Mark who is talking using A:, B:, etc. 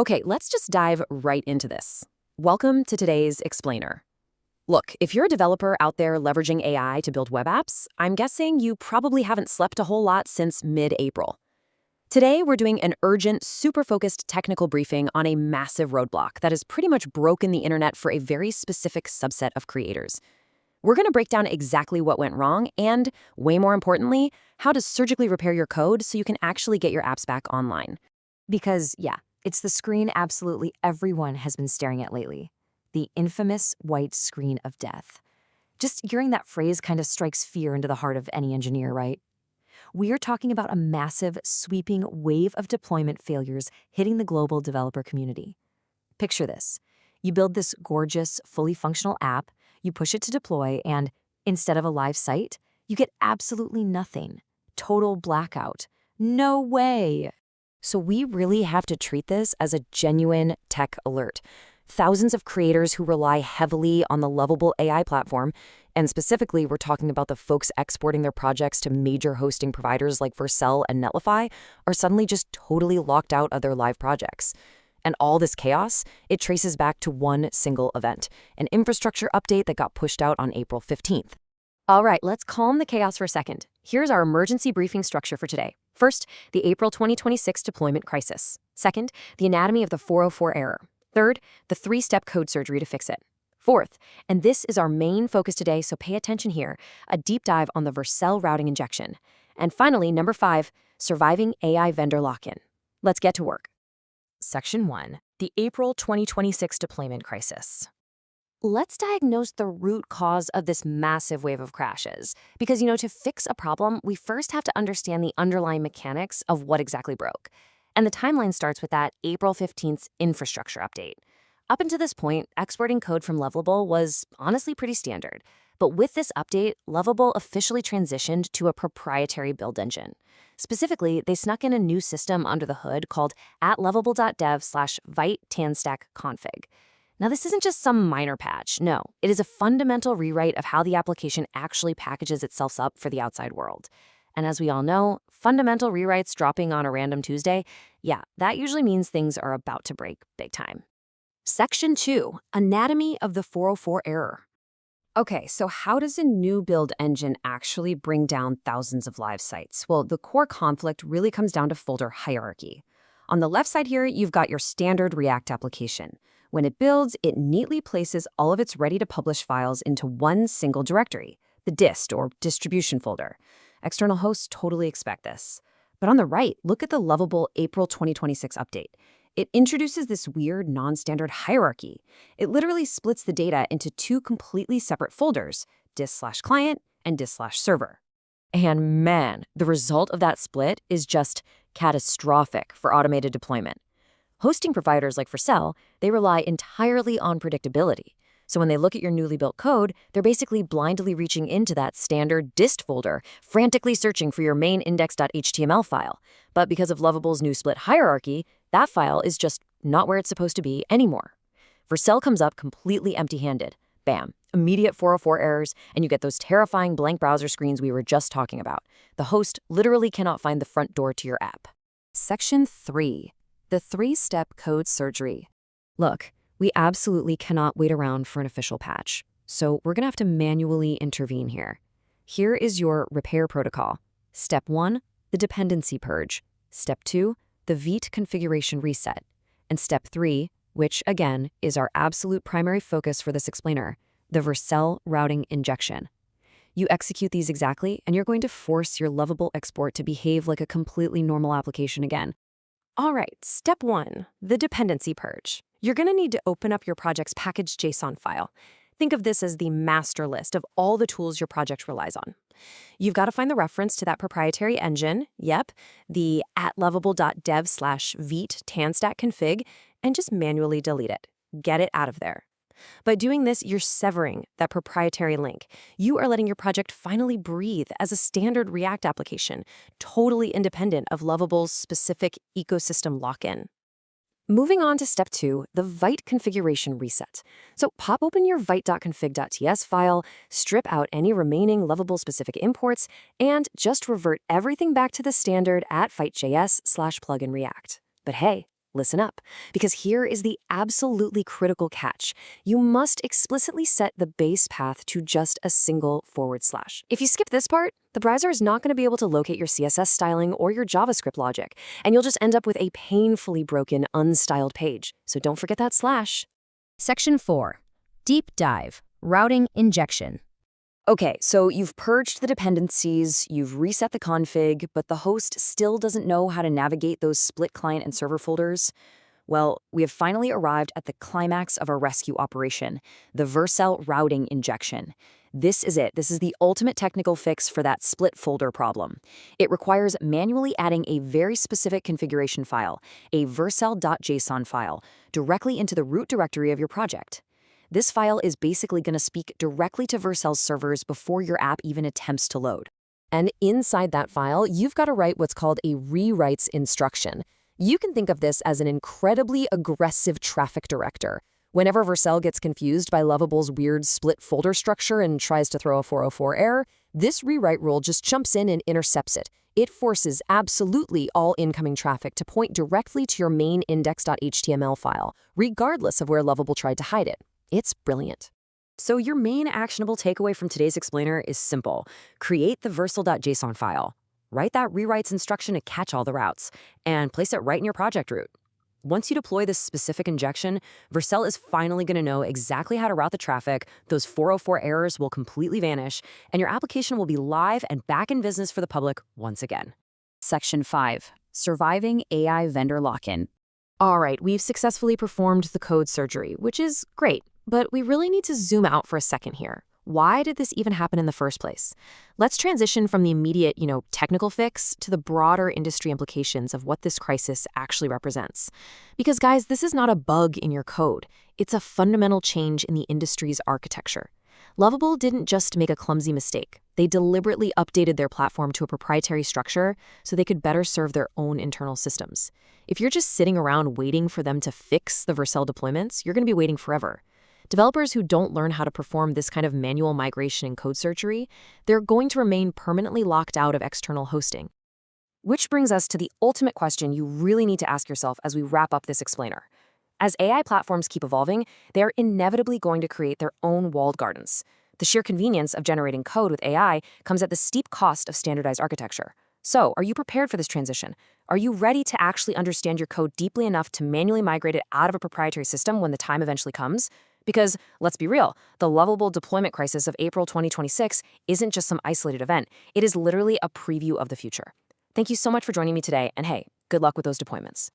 A: Okay, let's just dive right into this. Welcome to today's Explainer. Look, if you're a developer out there leveraging AI to build web apps, I'm guessing you probably haven't slept a whole lot since mid-April. Today, we're doing an urgent, super focused technical briefing on a massive roadblock that has pretty much broken the internet for a very specific subset of creators. We're going to break down exactly what went wrong and, way more importantly, how to surgically repair your code so you can actually get your apps back online.
B: Because, yeah, it's the screen absolutely everyone has been staring at lately. The infamous white screen of death. Just hearing that phrase kind of strikes fear into the heart of any engineer, right? We are talking about a massive, sweeping wave of deployment failures hitting the global developer community. Picture this. You build this gorgeous, fully functional app, you push it to deploy, and instead of a live site, you get absolutely nothing. Total blackout. No way!
A: So we really have to treat this as a genuine tech alert. Thousands of creators who rely heavily on the Lovable AI platform, and specifically we're talking about the folks exporting their projects to major hosting providers like Vercel and Netlify, are suddenly just totally locked out of their live projects. And all this chaos, it traces back to one single event, an infrastructure update that got pushed out on April 15th. All right, let's calm the chaos for a second. Here's our emergency briefing structure for today. First, the April 2026 deployment crisis. Second, the anatomy of the 404 error. Third, the three-step code surgery to fix it. Fourth, and this is our main focus today, so pay attention here, a deep dive on the vercel routing injection. And finally, number 5, surviving AI vendor lock-in. Let's get to work. Section 1, the April 2026 deployment crisis. Let's diagnose the root cause of this massive wave of crashes. Because, to fix a problem, we first have to understand the underlying mechanics of what exactly broke. And the timeline starts with that April 15th infrastructure update. Up until this point, exporting code from Lovable was honestly pretty standard. But with this update, Lovable officially transitioned to a proprietary build engine. Specifically, they snuck in a new system under the hood called @lovable.dev/Vite-config. Now, this isn't just some minor patch. No, it is a fundamental rewrite of how the application actually packages itself up for the outside world. And as we all know, fundamental rewrites dropping on a random Tuesday, yeah, that usually means things are about to break big time. Section 2, anatomy of the 404 error. Okay, so how does a new build engine actually bring down thousands of live sites? Well, the core conflict really comes down to folder hierarchy. On the left side here, you've got your standard React application. When it builds, it neatly places all of its ready-to-publish files into one single directory, the dist or distribution folder. External hosts totally expect this. But on the right, look at the Lovable April 2026 update. It introduces this weird non-standard hierarchy. It literally splits the data into two completely separate folders, dist/client and dist/server. And man, the result of that split is just catastrophic for automated deployment. Hosting providers like Vercel, they rely entirely on predictability. So when they look at your newly built code, they're basically blindly reaching into that standard dist folder, frantically searching for your main index.html file. But because of Lovable's new split hierarchy, that file is just not where it's supposed to be anymore. Vercel comes up completely empty-handed. Bam, immediate 404 errors, and you get those terrifying blank browser screens we were just talking about. The host literally cannot find the front door to your app. Section 3. The three-step code surgery. Look, we absolutely cannot wait around for an official patch, so we're going to have to manually intervene here. Here is your repair protocol. Step 1, the dependency purge. Step 2, the Vite configuration reset. And Step 3, which, again, is our absolute primary focus for this explainer, the vercel routing injection. You execute these exactly, and you're going to force your Lovable export to behave like a completely normal application again. All right, step 1, the dependency purge. You're going to need to open up your project's package.json file. Think of this as the master list of all the tools your project relies on. You've got to find the reference to that proprietary engine, the @lovable.dev/Vite-config, and just manually delete it. Get it out of there. By doing this, you're severing that proprietary link. You are letting your project finally breathe as a standard React application, totally independent of Lovable's specific ecosystem lock-in. Moving on to step 2, the Vite configuration reset. So pop open your vite.config.ts file, strip out any remaining Lovable-specific imports, and just revert everything back to the standard @vite.js/plugin React. But hey, Listen up, because here is the absolutely critical catch. You must explicitly set the base path to just a single forward slash. If you skip this part, the browser is not going to be able to locate your CSS styling or your JavaScript logic, and you'll just end up with a painfully broken, unstyled page. So don't forget that slash.
B: Section 4. Deep Dive. Routing Injection.
A: Okay, so you've purged the dependencies, you've reset the config, but the host still doesn't know how to navigate those split client and server folders. Well, we have finally arrived at the climax of our rescue operation, the vercel routing injection. This is it. This is the ultimate technical fix for that split folder problem. It requires manually adding a very specific configuration file, a vercel.json file, directly into the root directory of your project. This file is basically going to speak directly to Vercel's servers before your app even attempts to load. And inside that file, you've got to write what's called a rewrites instruction. You can think of this as an incredibly aggressive traffic director. Whenever Vercel gets confused by Lovable's weird split folder structure and tries to throw a 404 error, this rewrite rule just jumps in and intercepts it. It forces absolutely all incoming traffic to point directly to your main index.html file, regardless of where Lovable tried to hide it. It's brilliant. So your main actionable takeaway from today's explainer is simple. Create the vercel.json file. Write that rewrites instruction to catch all the routes, and place it right in your project root. Once you deploy this specific injection, Vercel is finally going to know exactly how to route the traffic, those 404 errors will completely vanish, and your application will be live and back in business for the public once again.
B: Section 5. Surviving AI Vendor Lock-in.
A: All right, we've successfully performed the code surgery, which is great. But we really need to zoom out for a second here. Why did this even happen in the first place? Let's transition from the immediate, technical fix to the broader industry implications of what this crisis actually represents. Because guys, this is not a bug in your code. It's a fundamental change in the industry's architecture. Lovable didn't just make a clumsy mistake. They deliberately updated their platform to a proprietary structure so they could better serve their own internal systems. If you're just sitting around waiting for them to fix the Vercel deployments, you're going to be waiting forever. Developers who don't learn how to perform this kind of manual migration and code surgery, they're going to remain permanently locked out of external hosting. Which brings us to the ultimate question you really need to ask yourself as we wrap up this explainer. As AI platforms keep evolving, they are inevitably going to create their own walled gardens. The sheer convenience of generating code with AI comes at the steep cost of standardized architecture. So, are you prepared for this transition? Are you ready to actually understand your code deeply enough to manually migrate it out of a proprietary system when the time eventually comes? Because, let's be real, the Lovable deployment crisis of April 2026 isn't just some isolated event. It is literally a preview of the future. Thank you so much for joining me today, and hey, good luck with those deployments.